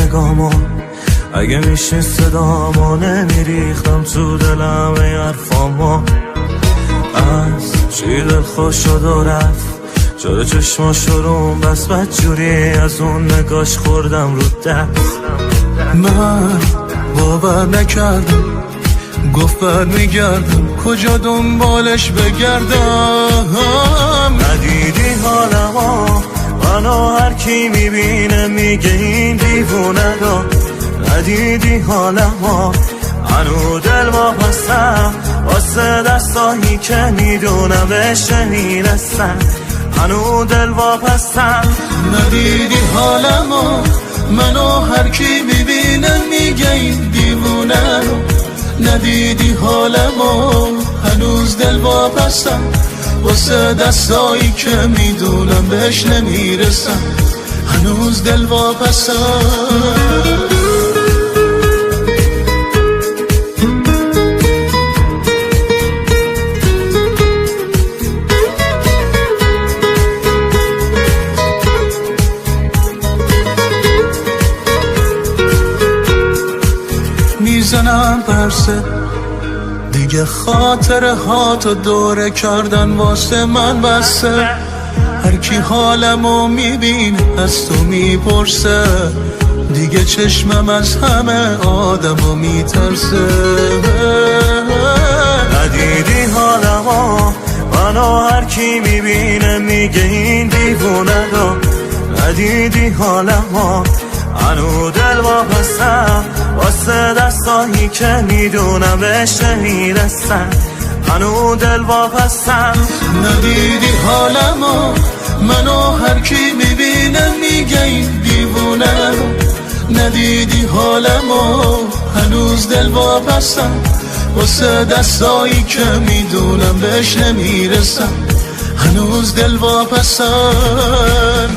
نگامو، اگه میشین صدامو نمیریختم تو دلم ای حرفامو. از چی دل خوش شد و رفت، جلو چشماشو روم بس بدجوری از اون نگاش خوردم رو دست. من باور نکردم، گفت برمیگردم، کجا دنبالش بگردم. ندیدی حالمو، منو هر کی میبینه میگه این دیوونه رو. ندیدی حالمو، هنو دل واپسم واسه دستایی که میدونم بهش نمیرسم. هنو دل واپسم. ندیدی حالمو، منو هر کی میبینه میگه این دیوونه رو. ندیدی حالمو، هنوز دل واپسم واسه دستایی که میدونم بهش نمیرسم. هنوز دل واپسم. میزنم پرسه دیگه، خاطره ها تو دوره کردن واسه من بسه. هر کی حالمو میبینه از تو میپرسه، دیگه چشمم از همه آدمو میترسه. ندیدی حالمو، منو هر کی میبینه میگه این دیوونه رو. ندیدی حالمو، هنو دل واپسم واسه دستایی که میدونم بهش نمیرسم. هنو دل واپسم. ندیدی حالمو، منو هر کی میبینه میگه این دیوونه رو. ندیدی حالمو، هنوز دل واپسم واسه دستایی که میدونم بهش نمیرسم. هنوز دل واپسم.